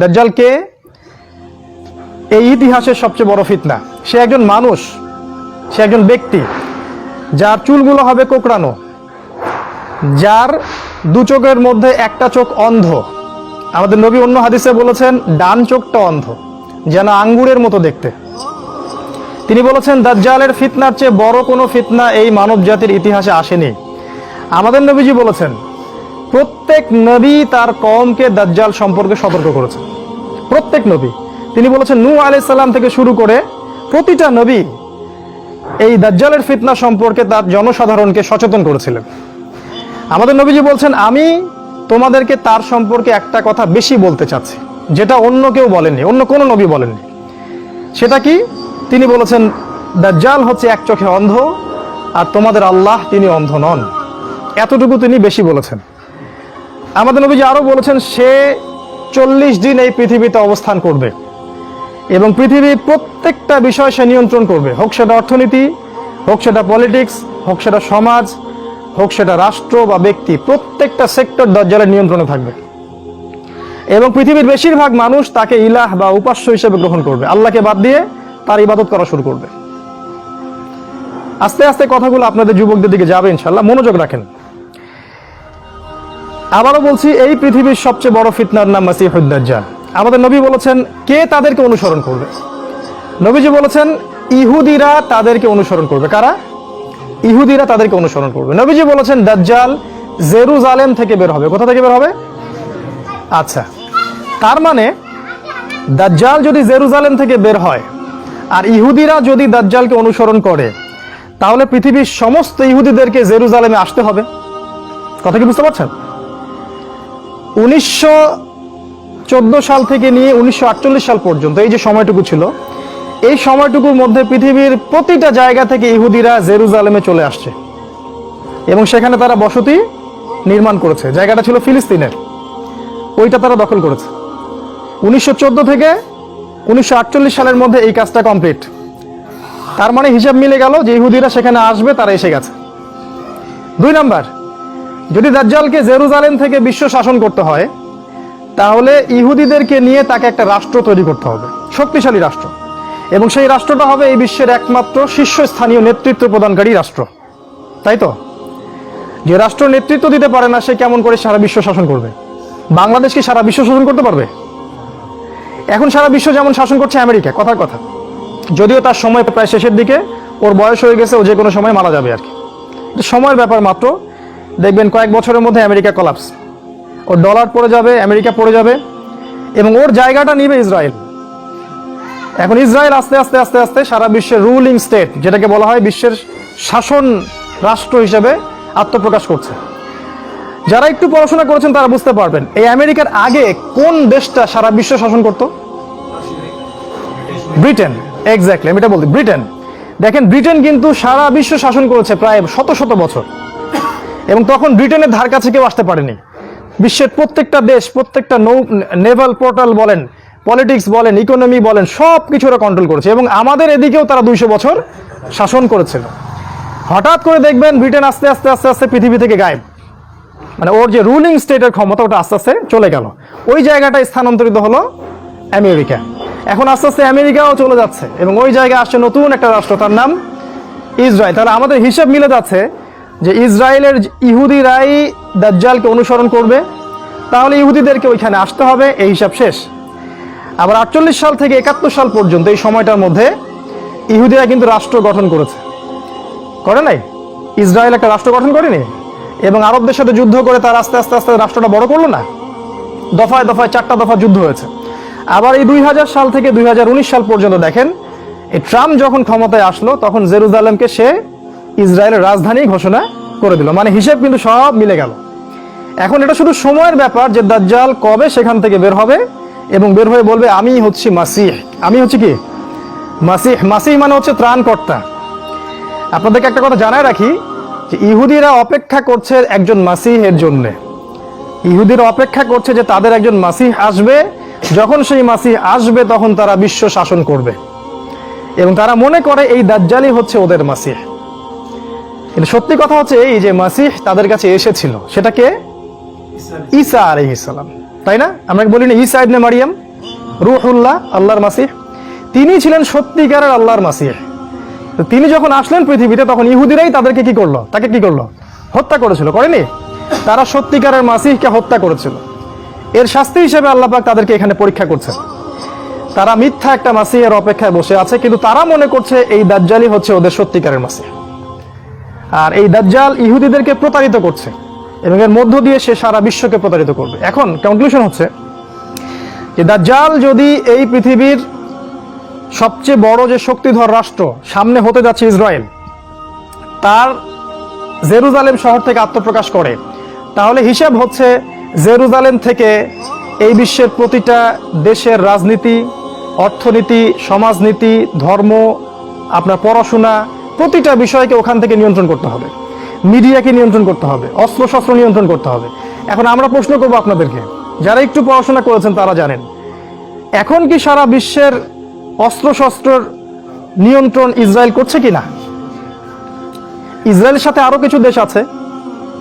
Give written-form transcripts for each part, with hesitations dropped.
দাজ্জাল কে? এই ইতিহাসের সবচেয়ে বড় ফিতনা। সে একজন মানুষ, সে একজন ব্যক্তি যার চুলগুলো হবে কোঁকড়ানো, যার দু চোখের মধ্যে একটা চোখ অন্ধ। আমাদের নবী অন্য হাদিসে বলেছেন ডান চোখটা অন্ধ, যেন আঙ্গুরের মতো দেখতে। তিনি বলেছেন দাজ্জালের ফিতনার চেয়ে বড় কোনো ফিতনা এই মানব জাতির ইতিহাসে আসেনি। আমাদের নবীজি বলেছেন প্রত্যেক নবী তার কওমকে দাজ্জাল সম্পর্কে সতর্ক করেছেন। প্রত্যেক নবী। তিনি বলেছেন নূহ আলাইহিস সালাম থেকে শুরু করে প্রতিটা নবী এই দাজ্জালের ফিতনা সম্পর্কে তার জনসাধারণকে সচেতন করেছিলেন। আমাদের নবীজি বলছেন আমি তোমাদেরকে তার সম্পর্কে একটা কথা বেশি বলতে চাচ্ছি, যেটা অন্য কেউ বলেননি, অন্য কোনো নবী বলেননি। সেটা কি? তিনি বলেছেন দাজ্জাল হচ্ছে এক চোখে অন্ধ, আর তোমাদের আল্লাহ তিনি অন্ধ নন। এতটুকু তিনি বেশি বলেছেন। আমাদের নবীজি আরো বলেছেন সে 40 দিন এই পৃথিবীতে অবস্থান করবে এবং পৃথিবীর প্রত্যেকটা বিষয় সে নিয়ন্ত্রণ করবে, হোক সেটা অর্থনীতি, হোক সেটা পলিটিক্স, হোক সেটা সমাজ, হোক সেটা রাষ্ট্র বা ব্যক্তি, প্রত্যেকটা সেক্টর দাজ্জালের নিয়ন্ত্রণে থাকবে এবং পৃথিবীর বেশিরভাগ মানুষ তাকে ইলাহ বা উপাস্য হিসেবে গ্রহণ করবে, আল্লাহকে বাদ দিয়ে তার ইবাদত করা শুরু করবে। আস্তে আস্তে কথাগুলো আপনাদের যুবকদের দিকে যাবে ইনশাআল্লাহ, মনোযোগ রাখেন। আবারও বলছি এই পৃথিবীর সবচেয়ে বড় ফিতনার নাম মাসিহুদ দাজ্জাল। আমাদের নবী বলেছেন কে তাদেরকে অনুসরণ করবে? নবীজি বলেছেন ইহুদিরা তাদেরকে অনুসরণ করবে। কারা? ইহুদিরা তাদেরকে অনুসরণ করবে। নবীজি বলেছেন দাজ্জাল জেরুজালেম থেকে বের হবে। কোথা থেকে বের হবে? আচ্ছা, তার মানে দাজ্জাল যদি জেরুজালেম থেকে বের হয় আর ইহুদিরা যদি দাজ্জালকে অনুসরণ করে, তাহলে পৃথিবীর সমস্ত ইহুদিদেরকে জেরুজালেমে আসতে হবে। কথা কি বুঝতে পারছেন? 1914 সাল থেকে নিয়ে 1948 সাল পর্যন্ত এই যে সময়টুকু ছিল, এই সময়টুকুর মধ্যে পৃথিবীর প্রতিটা জায়গা থেকে ইহুদিরা জেরুজালেমে চলে আসছে এবং সেখানে তারা বসতি নির্মাণ করেছে। জায়গাটা ছিল ফিলিস্তিনের, ওইটা তারা দখল করেছে। 1914 থেকে 1948 সালের মধ্যে এই কাজটা কমপ্লিট। তার মানে হিসাব মিলে গেল যে ইহুদিরা সেখানে আসবে, তারা এসে গেছে। 2 নাম্বার, যদি দাজ্জালকে জেরুজালেম থেকে বিশ্ব শাসন করতে হয়, তাহলে ইহুদিদেরকে নিয়ে তাকে একটা রাষ্ট্র তৈরি করতে হবে, শক্তিশালী রাষ্ট্র, এবং সেই রাষ্ট্রটা হবে এই বিশ্বের একমাত্র শীর্ষস্থানীয় নেতৃত্ব প্রদানকারী রাষ্ট্র। তাই তো? যে রাষ্ট্র নেতৃত্ব দিতে পারে না, সে কেমন করে সারা বিশ্ব শাসন করবে? বাংলাদেশ কি সারা বিশ্ব শাসন করতে পারবে? এখন সারা বিশ্ব যেমন শাসন করছে আমেরিকা, কথার কথা, যদিও তার সময় প্রায় শেষের দিকে, ওর বয়স হয়ে গেছে, ও যে কোনো সময় মারা যাবে আর কি, সময়ের ব্যাপার মাত্র। দেখবেন কয়েক বছরের মধ্যে আমেরিকা কলাপস, ওর ডলার পড়ে যাবে, আমেরিকা পড়ে যাবে এবং ওর জায়গাটা নিবে ইসরায়েল। এখন ইসরায়েল আস্তে আস্তে আস্তে আস্তে সারা বিশ্বের রুলিং স্টেট, যেটাকে বলা হয় বিশ্বের শাসন রাষ্ট্র হিসেবে আত্মপ্রকাশ করছে। যারা একটু পড়াশোনা করেছেন তারা বুঝতে পারবেন এই আমেরিকার আগে কোন দেশটা সারা বিশ্ব শাসন করত? ব্রিটেন। এক্স্যাক্টলি, আমি এটা বলছি, ব্রিটেন। দেখেন ব্রিটেন কিন্তু সারা বিশ্ব শাসন করেছে প্রায় শত শত বছর, এবং তখন ব্রিটেনের ধার কাছে কেউ আসতে পারেনি। বিশ্বের প্রত্যেকটা দেশ, প্রত্যেকটা নেভাল পোর্টাল বলেন, পলিটিক্স বলেন, ইকোনমি বলেন, সব কিছু ওরা কন্ট্রোল করেছে এবং আমাদের এদিকেও তারা 200 বছর শাসন করেছিল। হঠাৎ করে দেখবেন ব্রিটেন আস্তে আস্তে আস্তে আস্তে পৃথিবী থেকে গায়েব, মানে ওর যে রুলিং স্টেটের ক্ষমতা ওটা আস্তে আস্তে চলে গেল। ওই জায়গাটায় স্থানান্তরিত হলো আমেরিকা। এখন আস্তে আস্তে আমেরিকাও চলে যাচ্ছে এবং ওই জায়গায় আসছে নতুন একটা রাষ্ট্র, তার নাম ইসরায়েল। তাহলে আমাদের হিসাব মিলে যাচ্ছে যে ইসরায়েলের ইহুদিরাই দাজ্জালকে অনুসরণ করবে, তাহলে ইহুদিদেরকে ওইখানে আসতে হবে, এই হিসাব শেষ। আবার 48 সাল থেকে 71 সাল পর্যন্ত এই সময়টার মধ্যে ইহুদিরা কিন্তু রাষ্ট্র গঠন করেছে, করে নাই? ইসরায়েল একটা রাষ্ট্র গঠন করেনি এবং আরবদের সাথে যুদ্ধ করে তার আস্তে আস্তে আস্তে রাষ্ট্রটা বড় করলো না? দফায় দফায় 4টা দফা যুদ্ধ হয়েছে। আবার এই 2000 সাল থেকে 2019 সাল পর্যন্ত দেখেন, এই ট্রাম্প যখন ক্ষমতায় আসলো তখন জেরুজালেমকে সে ইসরায়েলের রাজধানী ঘোষণা করে দিল। মানে হিসেব কিন্তু সব মিলে গেল। এখন এটা শুধু সময়ের ব্যাপার যে দাজ্জাল কবে সেখান থেকে বের হবে এবং বের হয়ে বলবে আমি হচ্ছি মাসিহ। আমি হচ্ছি কি? মাসিহ। মাসিহ মানে হচ্ছে ত্রাণকর্তা। আপনাদেরকে একটা কথা জানায় রাখি যে ইহুদিরা অপেক্ষা করছে একজন মাসিহের জন্য। ইহুদিরা অপেক্ষা করছে যে তাদের একজন মাসিহ আসবে, যখন সেই মাসিহ আসবে তখন তারা বিশ্ব শাসন করবে এবং তারা মনে করে এই দাজ্জালই হচ্ছে ওদের মাসিহ। কিন্তু সত্যি কথা হচ্ছে এই যে মাসিহ তাদের কাছে এসেছিল, সেটা কে? ঈসা আলাইহিস সালাম, তাই না? আমরা বলি না ঈসা ইবনে মারিয়াম। রূহুল্লাহ, আল্লাহর মাসিহ, তিনি ছিলেন সত্যিকারের আল্লাহর মাসিহ। তো তিনি যখন আসলেন পৃথিবীতে তখন ইহুদিরাই তাদেরকে কি করলো, তাকে কি করলো, হত্যা করেছিল, করেনি? তারা সত্যিকারের মাসিহকে হত্যা করেছিল। এর শাস্তি হিসেবে আল্লাহ পাক তাদেরকে এখানে পরীক্ষা করছেন। তারা মিথ্যা একটা মাসিহের অপেক্ষায় বসে আছে, কিন্তু তারা মনে করছে এই দাজ্জালই হচ্ছে ওদের সত্যিকারের মাসিহ। আর এই দাজ্জাল ইহুদিদেরকে প্রতারিত করছে এবং এর মধ্য দিয়ে সে সারা বিশ্বকে প্রতারিত করবে। এখন কনক্লুশন হচ্ছে যে দাজ্জাল যদি এই পৃথিবীর সবচেয়ে বড় যে শক্তিধর রাষ্ট্র সামনে হতে যাচ্ছে ইসরায়েল, তার জেরুজালেম শহর থেকে আত্মপ্রকাশ করে, তাহলে হিসাব হচ্ছে জেরুজালেম থেকে এই বিশ্বের প্রতিটা দেশের রাজনীতি, অর্থনীতি, সমাজনীতি, ধর্ম, আপনার পড়াশোনা, প্রতিটা বিষয়কে ওখান থেকে নিয়ন্ত্রণ করতে হবে। মিডিয়াকে নিয়ন্ত্রণ করতে হবে, অস্ত্রশস্ত্র নিয়ন্ত্রণ করতে হবে। এখন আমরা প্রশ্ন করবো আপনাদেরকে, যারা একটু পড়াশোনা করেছেন তারা জানেন, এখন কি সারা বিশ্বের অস্ত্রশস্ত্রের নিয়ন্ত্রণ ইসরায়েল করছে কি না? ইসরায়েলের সাথে আরো কিছু দেশ আছে,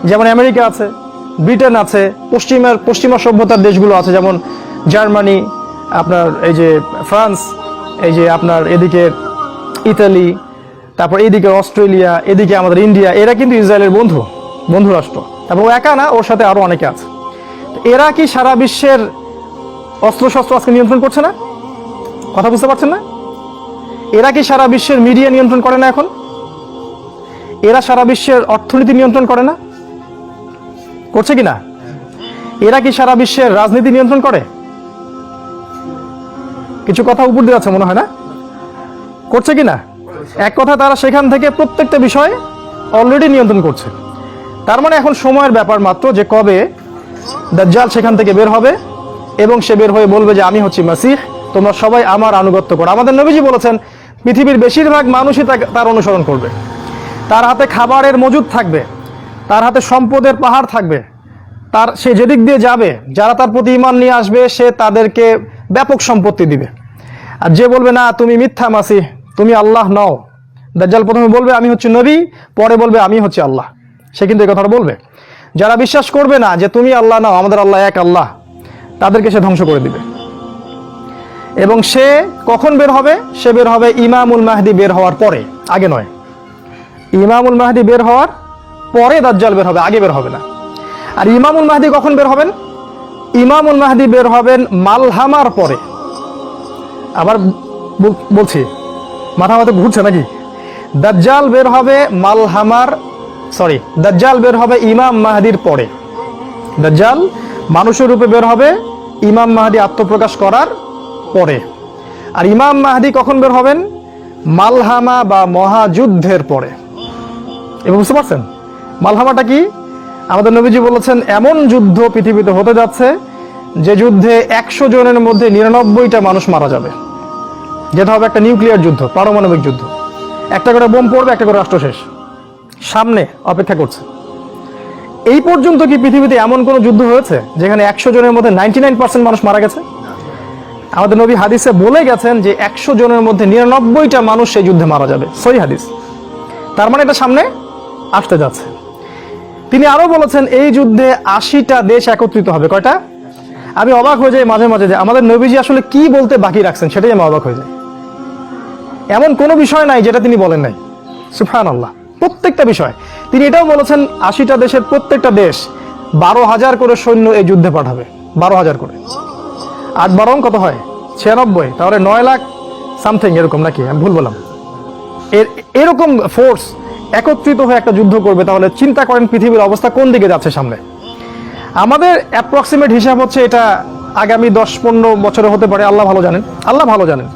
যেমন আমেরিকা আছে, ব্রিটেন আছে, পশ্চিমা সভ্যতার দেশগুলো আছে, যেমন জার্মানি, আপনার এই যে ফ্রান্স, এই যে আপনার এদিকে ইতালি, তারপর এদিকে অস্ট্রেলিয়া, এদিকে আমাদের ইন্ডিয়া, এরা কিন্তু ইসরায়েলের বন্ধু রাষ্ট্র। তারপর ও একা না, ওর সাথে আরো অনেকে আছে। এরা কি সারা বিশ্বের অস্ত্রশস্ত্র আজকে নিয়ন্ত্রণ করছে না? কথা বুঝতে পারছেন না? এরা কি সারা বিশ্বের মিডিয়া নিয়ন্ত্রণ করে না? এখন এরা সারা বিশ্বের অর্থনীতি নিয়ন্ত্রণ করে না? করছে কি না? এরা কি সারা বিশ্বের রাজনীতি নিয়ন্ত্রণ করে? কিছু কথা উপর দিয়ে আছে মনে হয় না? করছে কি না? এক কথা, তারা সেখান থেকে প্রত্যেকটা বিষয় অলরেডি নিয়ন্ত্রণ করছে। তার মানে এখন সময়ের ব্যাপার মাত্র যে কবে দাজ্জাল সেখান থেকে বের হবে এবং সে বের হয়ে বলবে যে আমি হচ্ছি মাসিহ, তোমরা সবাই আমার আনুগত্য করো। আমাদের নবীজি বলেছেন পৃথিবীর বেশিরভাগ মানুষই তার অনুসরণ করবে। তার হাতে খাবারের মজুদ থাকবে, তার হাতে সম্পদের পাহাড় থাকবে, সে যেদিক দিয়ে যাবে যারা তার প্রতি ঈমান নিয়ে আসবে সে তাদেরকে ব্যাপক সম্পত্তি দিবে। আর যে বলবে না তুমি মিথ্যা মাসিহ, তুমি আল্লাহ নও, দাজ্জাল প্রথমে বলবে আমি হচ্ছি নবী, পরে বলবে আমি হচ্ছি আল্লাহ, সে কিন্তু এই কথাটা বলবে। যারা বিশ্বাস করবে না যে তুমি আল্লাহ নাও, আমাদের আল্লাহ এক আল্লাহ, তাদেরকে সে ধ্বংস করে দিবে। এবং সে কখন বের হবে? সে বের হবে ইমামুল মাহদি বের হওয়ার পরে, আগে নয়। ইমামুল মাহদি বের হওয়ার পরে দাজ্জাল বের হবে, আগে বের হবে না। আর ইমামুল মাহদি কখন বের হবেন? ইমামুল মাহদি বের হবেন মালহামার পরে। আবার বলছি, মাথা ঘুরছে নাকি? দাজ্জাল বের হবে দাজ্জাল বের হবে ইমাম মাহদির পরে। দাজ্জাল মানুষের রূপে বের হবে ইমাম মাহদি আত্মপ্রকাশ করার পরে। আর ইমাম মাহদি কখন বের হবেন? মালহামা বা মহাযুদ্ধের পরে। এবার বুঝতে পারছেন মালহামাটা কি? আমাদের নবীজি বলেছেন এমন যুদ্ধ পৃথিবীতে হতে যাচ্ছে যে যুদ্ধে 100 জনের মধ্যে 99টা মানুষ মারা যাবে। যেটা হবে একটা নিউক্লিয়ার যুদ্ধ, পারমাণবিক যুদ্ধ। একটা করে বোম পড়বে, একটা করে রাষ্ট্র শেষ, সামনে অপেক্ষা করছে। এই পর্যন্ত কি পৃথিবীতে এমন কোন যুদ্ধ হয়েছে যেখানে 100 জনের মধ্যে 99% মানুষ মারা গেছে? আমাদের নবী হাদিসে বলে গেছেন যে 100 জনের মধ্যে 99টা মানুষ সেই যুদ্ধে মারা যাবে, সহি হাদিস। তার মানে এটা সামনে আসতে যাচ্ছে। তিনি আরো বলেছেন এই যুদ্ধে 80টা দেশ একত্রিত হবে। কয়টা? আমি অবাক হয়ে যাই মাঝে মাঝে যে আমাদের নবীজি আসলে কি বলতে বাকি রাখছেন, সেটাই আমি অবাক হয়ে যাই। এমন কোনো বিষয় নাই যেটা তিনি বলেন নাই, সুবহানাল্লাহ। প্রত্যেকটা বিষয় তিনি এটাও বলেছেন 80টা দেশের প্রত্যেকটা দেশ 12,000 করে সৈন্য এই যুদ্ধে পাঠাবে, 12,000 করে। 8 কত হয়? 96, তাহলে 9 লাখ সামথিং এরকম, নাকি আমি ভুল বললাম? এরকম ফোর্স একত্রিত হয়ে একটা যুদ্ধ করবে, তাহলে চিন্তা করেন পৃথিবীর অবস্থা কোন দিকে যাচ্ছে সামনে। আমাদের অ্যাপ্রক্সিমেট হিসাব হচ্ছে এটা আগামী 10-15 বছরে হতে পারে, আল্লাহ ভালো জানেন।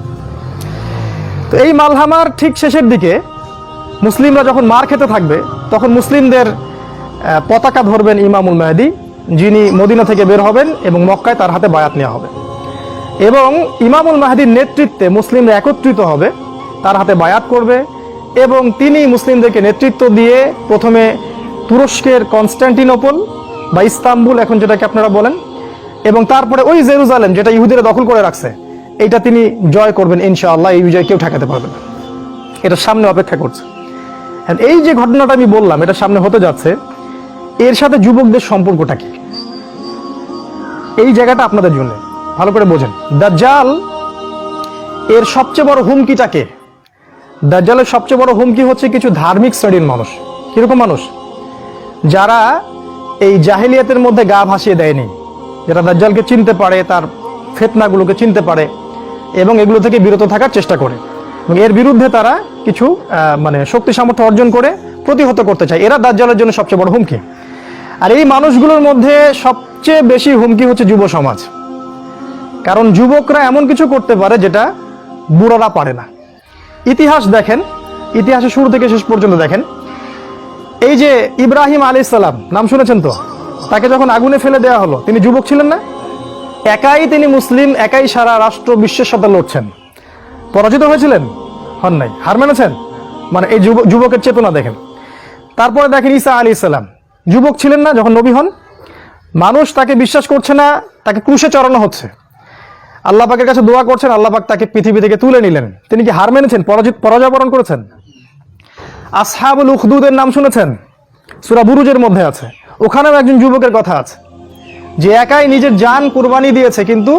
তো এই মালহামার ঠিক শেষের দিকে মুসলিমরা যখন মার খেতে থাকবে, তখন মুসলিমদের পতাকা ধরবেন ইমামুল মাহদি, যিনি মদিনা থেকে বের হবেন এবং মক্কায় তার হাতে বায়াত নেওয়া হবে। এবং ইমামুল মাহদির নেতৃত্বে মুসলিমরা একত্রিত হবে, তার হাতে বায়াত করবে এবং তিনি মুসলিমদেরকে নেতৃত্ব দিয়ে প্রথমে তুরস্কের কনস্ট্যান্টিনোপল বা ইস্তাম্বুল, এখন যেটাকে আপনারা বলেন, এবং তারপরে ওই জেরুজালেম যেটা ইহুদিরা দখল করে রাখছে, এইটা তিনি জয় করবেন ইনশাআল্লাহ। এই বিজয় কেউ ঠেকাতে পারবে না, এটা সামনে অপেক্ষা করছে। এই যে ঘটনাটা আমি বললাম এটা সামনে হতে যাচ্ছে, এর সাথে যুবকদের সম্পর্কটা কি? এই জায়গাটা আপনাদের জন্য। ভালো করে বোঝেন। দাজ্জাল এর সবচেয়ে বড় হুমকিটাকে, দাজ্জালের সবচেয়ে বড় হুমকি হচ্ছে কিছু ধার্মিক শ্রেণীর মানুষ। কিরকম মানুষ? যারা এই জাহেলিয়াতের মধ্যে গা ভাসিয়ে দেয়নি, যারা দাজ্জালকে চিনতে পারে, তার ফিতনাগুলোকে চিনতে পারে এবং এগুলো থেকে বিরত থাকার চেষ্টা করে, এবং এর বিরুদ্ধে তারা কিছু শক্তি সামর্থ্য অর্জন করে প্রতিহত করতে চায়। এরা দাজ্জালের জন্য সবচেয়ে বড় হুমকি। আর এই মানুষগুলোর মধ্যে সবচেয়ে বেশি হুমকি হচ্ছে যুব সমাজ। কারণ যুবকরা এমন কিছু করতে পারে যেটা বুড়োরা পারে না। ইতিহাস দেখেন, ইতিহাসের শুরু থেকে শেষ পর্যন্ত দেখেন। এই যে ইব্রাহিম আলাইহিস সালাম, নাম শুনেছেন তো? তাকে যখন আগুনে ফেলে দেওয়া হলো, তিনি যুবক ছিলেন না? একাই তিনি মুসলিম, একাই সারা রাষ্ট্র বিশ্বের সাথে লড়ছেন। পরাজিত হয়েছিলেন? হন নাই। হার মেনেছেন? এই যুবকের চেতনা দেখেন। তারপরে দেখেন ঈসা আলাইহিস সালাম, যুবক ছিলেন না যখন নবী হন? মানুষ তাকে বিশ্বাস করছে না, তাকে ক্রুশে চড়ানো হচ্ছে। আল্লাহ পাকের কাছে দোয়া করছেন, আল্লাহ পাক তাকে পৃথিবী থেকে তুলে নিলেন। তিনি কি হার মেনেছেন? পরাজয় বরণ করেছেন? আসহাবুল উখদুদের নাম শুনেছেন? সূরা বুরুজের মধ্যে আছে। ওখানেও একজন যুবকের কথা আছে যে একাই নিজের জান কুরবানি দিয়েছে, কিন্তু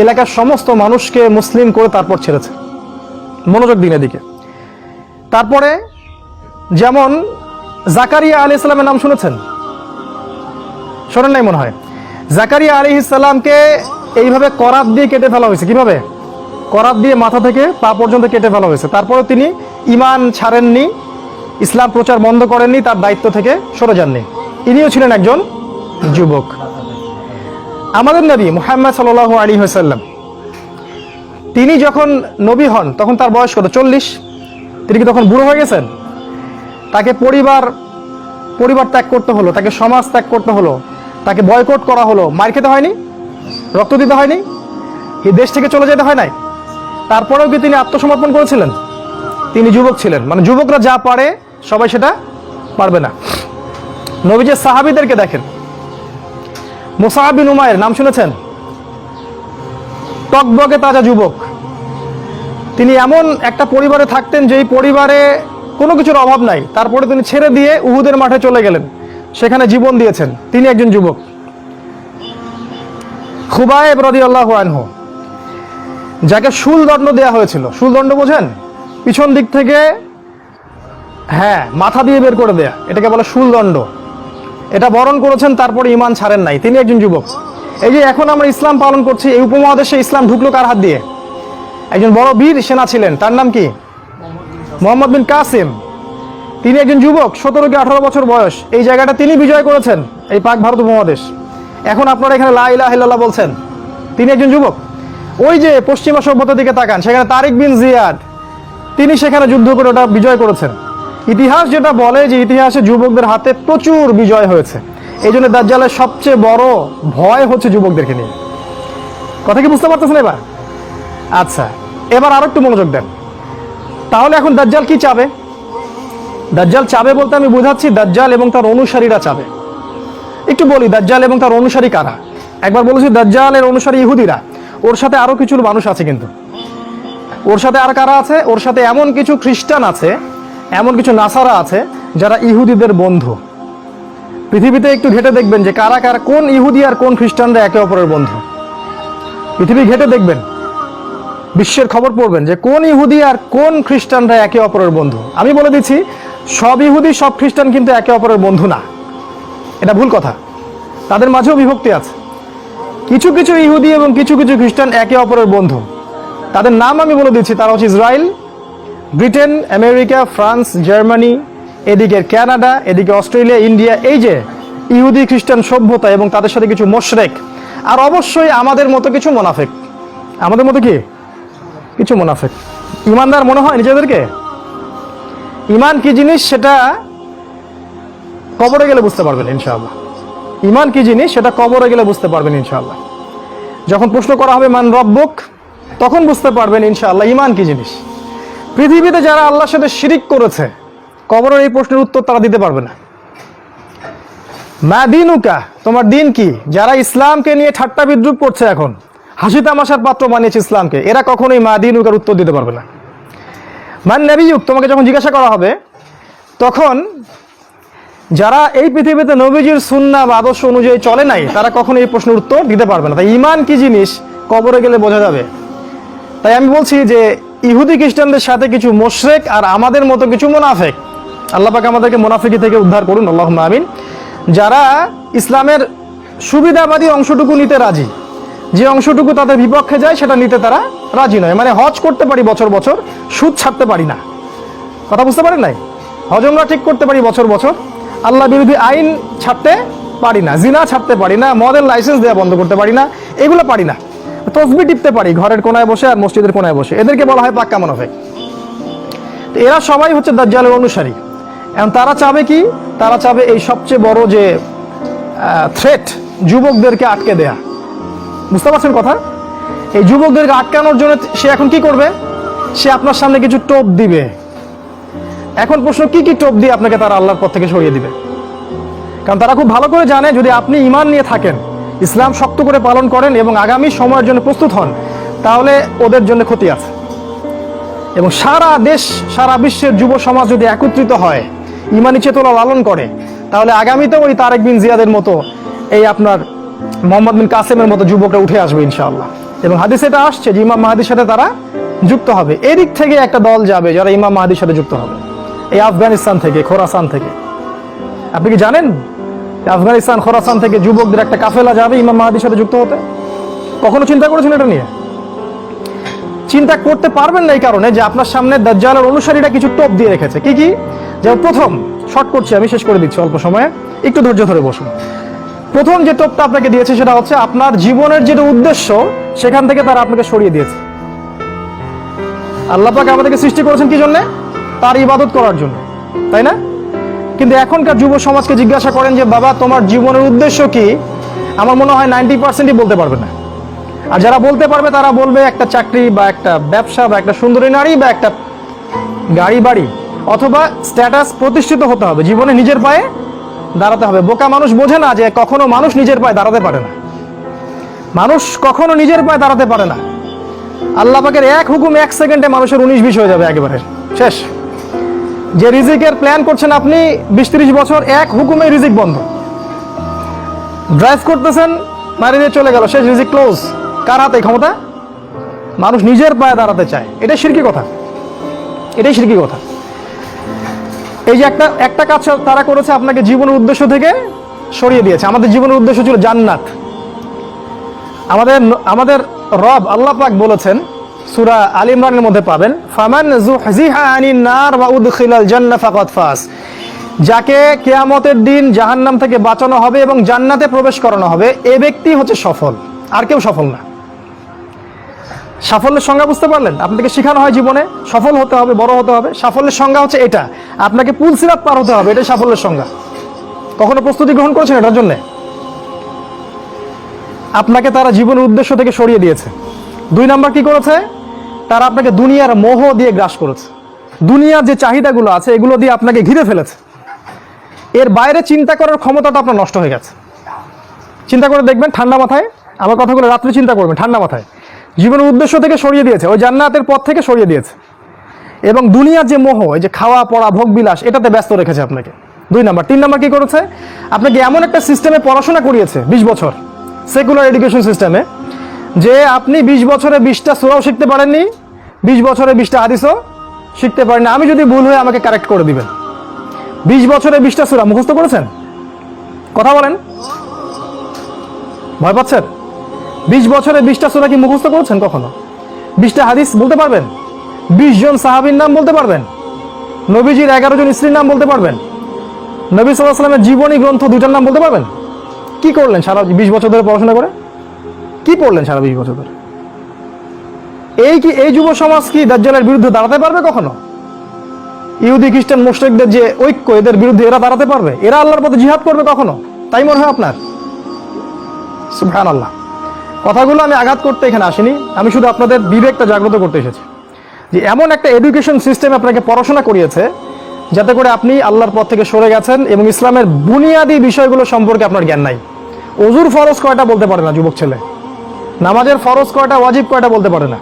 এলাকার সমস্ত মানুষকে মুসলিম করে তারপর ছেড়েছে। মনোযোগ দিন এদিকে। তারপরে যেমন জাকারিয়া আলাইহিস সালামের নাম শুনেছেন? শোনেন নাই মনে হয়। জাকারিয়া আলাইহিস সালামকে এইভাবে করাত দিয়ে কেটে ফেলা হয়েছে। কিভাবে? করাত দিয়ে মাথা থেকে পা পর্যন্ত কেটে ফেলা হয়েছে। তারপরে তিনি ঈমান ছাড়েননি, ইসলাম প্রচার বন্ধ করেননি, তার দায়িত্ব থেকে সরে যাননি। ইনিও ছিলেন একজন যুবক। আমাদের নবী মুহাম্মদ সাল্লাল্লাহু আলাইহি ওয়াসাল্লাম, তিনি যখন নবী হন তখন তার বয়স কত? 40। তিনি কি তখন বুড়ো হয়ে গেছেন? তাকে পরিবার ত্যাগ করতে হলো, তাকে সমাজ ত্যাগ করতে হলো, তাকে বয়কট করা হলো, মার খেতে হয়নি, রক্ত দিতে হয়নি, এই দেশ থেকে চলে যেতে হয় নাই। তারপরেও কি তিনি আত্মসমর্পণ করেছিলেন? তিনি যুবক ছিলেন। যুবকরা যা পারে সবাই সেটা পারবে না। নবীজের সাহাবীদেরকে দেখেন। মুসআব বিন উমাইর নাম শুনেছেন? টকবকে তাজা যুবক। তিনি এমন একটা পরিবারে থাকতেন যেই পরিবারে কোনো কিছুর অভাব নাই, তারপরে তিনি ছেড়ে দিয়ে উহুদের মাঠে চলে গেলেন, সেখানে জীবন দিয়েছেন। তিনি একজন যুবক। খুবাইব রাদিয়াল্লাহু আনহু, যাকে শুলদণ্ড দেওয়া হয়েছিল। শুলদণ্ড বোঝেন? পিছন দিক থেকে মাথা দিয়ে বের করে দেয়া, এটাকে বলে শুলদণ্ড। এটা বরণ করেছেন, তারপরে ঈমান ছাড়েন নাই। তিনি একজন যুবক। এই যে এখন আমরা ইসলাম পালন করছি, এই উপমহাদেশে ইসলাম ঢুকলো কার হাত দিয়ে? একজন বড় বীর সেনা ছিলেন, তার নাম কি? মোহাম্মদ বিন কাসিম। তিনি একজন যুবক, 17 কি 18 বছর বয়স। এই জায়গাটা তিনি বিজয় করেছেন, এই পাক ভারত উপমহাদেশ। এখন আপনারা এখানে লা ইলাহা ইল্লাল্লাহ বলছেন, তিনি একজন যুবক। ওই যে পশ্চিমা সভ্যতার দিকে তাকান, সেখানে তারিক বিন জিয়াদ, তিনি সেখানে যুদ্ধ করে ওটা বিজয় করেছেন। ইতিহাস যেটা বলে যে ইতিহাসে যুবকদের হাতে প্রচুর বিজয় হয়েছে। এই জন্য দাজ্জালের সবচেয়ে বড় ভয় হচ্ছে যুবকদেরকে নিয়ে। কথা কি বুঝতে পারতেছেন এবার? আচ্ছা, এবার আরো একটু মনোযোগ দেন। তাহলে এখন দাজ্জাল কি চাবে? দাজ্জাল চাবে বলতে আমি বুঝাচ্ছি দাজ্জাল এবং তার অনুসারীরা চাবে। একটু বলি দাজ্জাল এবং তার অনুসারী কারা। একবার বলেছি দাজ্জালের অনুসারী ইহুদিরা, ওর সাথে আরো কিছু মানুষ আছে। কিন্তু ওর সাথে আর কারা আছে? ওর সাথে এমন কিছু খ্রিস্টান আছে, এমন কিছু নাসারা আছে যারা ইহুদিদের বন্ধু। পৃথিবীতে একটু ঘেটে দেখবেন যে কারা কারা, কোন ইহুদি আর কোন খ্রিস্টানরা একে অপরের বন্ধু। পৃথিবী ঘেটে দেখবেন, বিশ্বের খবর পড়বেন যে কোন ইহুদি আর কোন খ্রিস্টানরা একে অপরের বন্ধু। আমি বলে দিচ্ছি, সব ইহুদি সব খ্রিস্টান কিন্তু একে অপরের বন্ধু না। এটা ভুল কথা। তাদের মাঝেও বিভক্তি আছে। কিছু কিছু ইহুদি এবং কিছু কিছু খ্রিস্টান একে অপরের বন্ধু। তাদের নাম আমি বলে দিচ্ছি, তারা হচ্ছে Israel, Britain, America, France, Germany, এদিকে কানাডা, এদিকে অস্ট্রেলিয়া, ইন্ডিয়া। এই যে ইহুদি খ্রিস্টান সভ্যতা এবং তাদের সাথে কিছু মোশরেক, আর অবশ্যই আমাদের মতো কিছু মুনাফিক। আমাদের মতো কি কিছু মুনাফিক। ইমানদার মনে হয় নিজেদেরকে? ইমান কি জিনিস সেটা কবরে গেলে বুঝতে পারবেন ইনশাআল্লাহ। ইমান কি জিনিস সেটা কবরে গেলে বুঝতে পারবেন ইনশাআল্লাহ। যখন প্রশ্ন করা হবে মান রব্বুক, তখন বুঝতে পারবেন ইনশাআল্লাহ ইমান কি জিনিস। পৃথিবীতে যারা আল্লাহর সাথে শিরিক করেছে, কবরের এই প্রশ্নের উত্তর তারা দিতে পারবে না। মা দিনুকা, তোমার দিন কি? যারা ইসলামকে নিয়ে ঠাট্টা বিদ্রুপ করছে, এখন হাসি তামাশার পাত্র বানিয়েছে ইসলামকে, এরা কখনোই মা দিনুকার উত্তর দিতে পারবে না। মান নবিয়ুক, তোমাকে যখন জিজ্ঞাসা করা হবে, তখন যারা এই পৃথিবীতে নবীজির সুন্নাহ বা আদর্শ অনুযায়ী চলে নাই, তারা কখনো এই প্রশ্নের উত্তর দিতে পারবে না। তাই ইমান কি জিনিস কবরে গেলে বোঝা যাবে। তাই আমি বলছি যে ইহুদি খ্রিস্টানদের সাথে কিছু মুশরিক আর আমাদের মতো কিছু মুনাফিক, আল্লাহ পাক আমাদেরকে মুনাফিকি থেকে উদ্ধার করুন, আল্লাহুম্মা আমিন, যারা ইসলামের সুবিধাবাদী অংশটুকু নিতে রাজি, যে অংশটুকু তাদের বিপক্ষে যায় সেটা নিতে তারা রাজি নয়। মানে হজ করতে পারি বছর বছর, সুদ ছাড়তে পারি না। কথা বুঝতে পারেন নাই? হজ উমরা ঠিক করতে পারি বছর বছর, আল্লাহ বিরোধী আইন ছাড়তে পারি না, জিনা ছাড়তে পারি না, মদের লাইসেন্স দেওয়া বন্ধ করতে পারি না, এগুলো পারি না। তসবিহ টিপতে পারি ঘরের কোনায় বসে আর মসজিদের কোনায় বসে, এদেরকে বলা হয় পাক্কা মুনাফিক। তো এরা সবাই হচ্ছে দাজ্জালের অনুসারী। এখন তারা চাবে কি? তারা চাবে এই সবচেয়ে বড় যে থ্রেট, যুবকদেরকে আটকে দেয়া। বুঝতে পারছেন কথা? এই যুবকদেরকে আটকানোর জন্য সে এখন কি করবে? সে আপনার সামনে কিছু টোপ দিবে। এখন প্রশ্ন, কি কি টোপ দিয়ে আপনাকে তারা আল্লাহর পথ থেকে সরিয়ে দিবে? কারণ তারা খুব ভালো করে জানে, যদি আপনি ঈমান নিয়ে থাকেন, ইসলাম শক্ত করে পালন করেন এবং আগামী সময়ের জন্য প্রস্তুত হন, তাহলে ওদের জন্য ক্ষতি আছে। এবং সারা দেশ, সারা বিশ্বের যুব সমাজ যদি একত্রিত হয়, ঈমানি চেতনা লালন করে, তাহলে আগামীতে ওই তারেক বিন জিয়াদের মতো, এই আপনার মোহাম্মদ বিন কাসেমের মতো যুবকরা উঠে আসবে ইনশাআল্লাহ। এবং হাদিসে এটা আসছে যে ইমাম মাহদির সাথে তারা যুক্ত হবে। এদিক থেকে একটা দল যাবে যারা ইমাম মাহদির সাথে যুক্ত হবে, এই আফগানিস্তান থেকে, খোরাসান থেকে। আপনি কি জানেন আফগানিস্তান, খোরাসান থেকে যুবকদের একটা কাফেলা যাবে ইমাম মাহদির সাথে যুক্ত হতে? কখনো চিন্তা করেছেন এটা নিয়ে? চিন্তা করতে পারবেন না এই কারণে যে আপনার সামনে দাজ্জালের অনুসারীরা কিছু টোপ দিয়ে রেখেছে। কি কি? যেমন প্রথম, শর্ট করছি আমি, শেষ করে দিচ্ছি অল্প সময়ে, একটু ধৈর্য ধরে বসুন। প্রথম যে টোপটা আপনাকে দিয়েছে সেটা হচ্ছে আপনার জীবনের যেটা উদ্দেশ্য, সেখান থেকে তারা আপনাকে সরিয়ে দিয়েছে। আল্লাহ পাক আমাদেরকে সৃষ্টি করেছেন কি জন্য? তার ইবাদত করার জন্য, তাই না? কিন্তু এখনকার যুব সমাজকে জিজ্ঞাসা করেন যে বাবা তোমার জীবনের উদ্দেশ্য কি, আমার মনে হয় 90%ই বলতে পারবে না। আর যারা বলতে পারবে তারা বলবে একটা চাকরি বা একটা ব্যবসা বা একটা সুন্দরী নারী বা একটা গাড়ি বাড়ি, অথবা স্ট্যাটাস, প্রতিষ্ঠিত হতে হবে, জীবনে নিজের পায়ে দাঁড়াতে হবে। বোকা মানুষ বোঝে না যে কখনো মানুষ নিজের পায়ে দাঁড়াতে পারে না। মানুষ কখনো নিজের পায়ে দাঁড়াতে পারে না। আল্লাহ পাকের এক হুকুম, 1 সেকেন্ডে মানুষের 19-20 হয়ে যাবে, একেবারে শেষ। যে রিজিকের প্ল্যান করছেন আপনি 20-30 বছর, এক হুকুমে রিজিক বন্ধ। ড্রাইভ করতেছেন, মারি দিয়ে চলে গেল, শেষ, রিজিক ক্লোজ। কার হাতে ক্ষমতা? মানুষ নিজের পায়ে দাঁড়াতে চায়। এটাই শিরকি কথা, এটাই শিরকি কথা। এই যে একটা কাজ তারা করেছে, আপনাকে জীবনের উদ্দেশ্য থেকে সরিয়ে দিয়েছে। আমাদের জীবনের উদ্দেশ্য ছিল জান্নাত। আমাদের রব আল্লাহ পাক বলেছেন, সূরা আল ইমরানের মধ্যে পাবেন, ফামান যুহজিহা আনিন নার ওয়া উদখিলাল জান্নাহ ফাকাদ ফাজ। যাকে কিয়ামতের দিন জাহান্নাম থেকে বাঁচানো হবে এবং জান্নাতে প্রবেশ করানো হবে, এ ব্যক্তি হচ্ছে সফল, আর কেউ সফল না। সাফল্যের সংজ্ঞা বুঝতে পারলেন? আপনাকে শেখানো হয় জীবনে সফল হতে হবে, বড় হতে হবে। সাফল্যের সংজ্ঞা হচ্ছে এটা, আপনাকে পুলসিরাত পার হতে হবে, এটাই সাফল্যের সংজ্ঞা। কখনো প্রস্তুতি গ্রহণ করেছেন এটার জন্য? আপনাকে তারা জীবনের উদ্দেশ্য থেকে সরিয়ে দিয়েছে। 2 নাম্বার কি করেছে? তারা আপনাকে দুনিয়ার মোহ দিয়ে গ্রাস করেছে। দুনিয়ার যে চাহিদাগুলো আছে এগুলো দিয়ে আপনাকে ঘিরে ফেলেছে। এর বাইরে চিন্তা করার ক্ষমতাটা আপনার নষ্ট হয়ে গেছে। চিন্তা করে দেখবেন ঠান্ডা মাথায়, আমার কথাগুলো রাত্রে চিন্তা করবেন ঠান্ডা মাথায়। জীবনের উদ্দেশ্য থেকে সরিয়ে দিয়েছে, ওই জান্নাতের পথ থেকে সরিয়ে দিয়েছে। এবং দুনিয়ার যে মোহ, এই যে খাওয়া পড়া ভোগ বিলাস, এটাতে ব্যস্ত রেখেছে আপনাকে। 2 নাম্বার। 3 নাম্বার কি করেছে? আপনাকে এমন একটা সিস্টেমে পড়াশোনা করিয়েছে 20 বছর, সেকুলার এডুকেশন সিস্টেমে, যে আপনি 20 বছরে 20টা সূরাও শিখতে পারেননি, 20 বছরে 20টা হাদিসও শিখতে পারেননি। আমি যদি ভুল হয়ে আমাকে কারেক্ট করে দিবেন। 20 বছরে 20টা সূরা মুখস্থ করেছেন? কথা বলেন, ভয় পাচ্ছেন? 20 বছরে 20টা সূরা কি মুখস্থ করেছেন কখনো? 20টা হাদিস বলতে পারবেন? 20 জন সাহাবীর নাম বলতে পারবেন? নবীজির 11 জন স্ত্রীর নাম বলতে পারবেন? নবী সাল্লাল্লাহু আলাইহি ওয়াসাল্লামের জীবনী গ্রন্থ 2টার নাম বলতে পারবেন? কি করলেন সারা 20 বছর ধরে পড়াশোনা করে? কি পড়লেন সারা 20 বছর ধরে? এই যুব সমাজ কি দাজ্জালের বিরুদ্ধে দাঁড়াতে পারবে কখনো? ইহুদি খ্রিস্টান মুশরিকদের যে ঐক্য, এদের বিরুদ্ধে এরা দাঁড়াতে পারবে? এরা আল্লাহর পথে জিহাদ করবে কখনো? তাই মনে হয় আপনার? সুবহানাল্লাহ। কথাগুলো আমি আঘাত করতে এখানে আসিনি, আমি শুধু আপনাদের বিবেকটা জাগ্রত করতে এসেছি। যে এমন একটা এডুকেশন সিস্টেম আপনাকে পড়াশোনা করিয়েছে যাতে করে আপনি আল্লাহর পথ থেকে সরে গেছেন এবং ইসলামের বুনিয়াদী বিষয়গুলো সম্পর্কে আপনার জ্ঞান নাই। ওযুর ফরজ কয়টা বলতে পারে না যুবক ছেলে, নামাজের ফরজ কয়টা, ওয়াজিব কয়টা বলতে পারে না।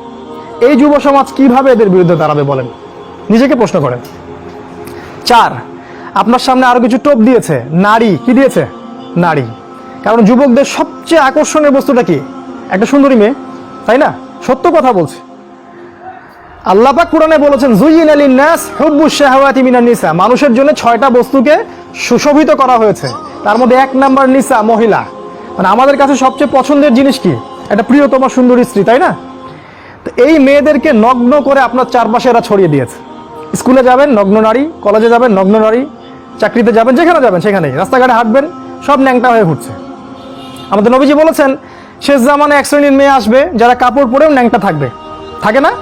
এই যুব সমাজ কিভাবে এদের বিরুদ্ধে দাঁড়াবে বলেন? নিজেকে প্রশ্ন করেন। 4, আপনার সামনে আরো কিছু টোপ দিয়েছে। নারী। কি দিয়েছে? নারী। কারণ যুবকদের সবচেয়ে আকর্ষণীয় বস্তুটা কি? একটা সুন্দরী মেয়ে। তাই না? সত্য কথা বলছি। আল্লাহ পাক কোরআনে বলেছেন যুয়িনা লিন-নাস হুব্বুশ শাহাওয়াতি মিনান নিসা, মানুষের জন্য 6টা বস্তুকে সুশোভিত করা হয়েছে, তার মধ্যে 1 নাম্বার নিসা, মহিলা। মানে আমাদের কাছে সবচেয়ে পছন্দের জিনিস কি? একটা প্রিয়তমা সুন্দরী স্ত্রী, তাই না? তো এই মেয়েদেরকে নগ্ন করে আপনার চারপাশে এরা ছড়িয়ে দিয়েছে। স্কুলে যাবেন নগ্ন নারী, কলেজে যাবেন নগ্ন নারী, চাকরিতে যাবেন, যেখানে যাবেন সেখানেই, রাস্তাঘাটে হাঁটবেন সব ন্যাংটা হয়ে ঘুরছে। আমাদের নবীজি বলেছেন শেষ জামানে এক শ্রেণীর মেয়ে আসবে যারা কাপড় পরেও ন্যাংটা থাকবে, থাকে না?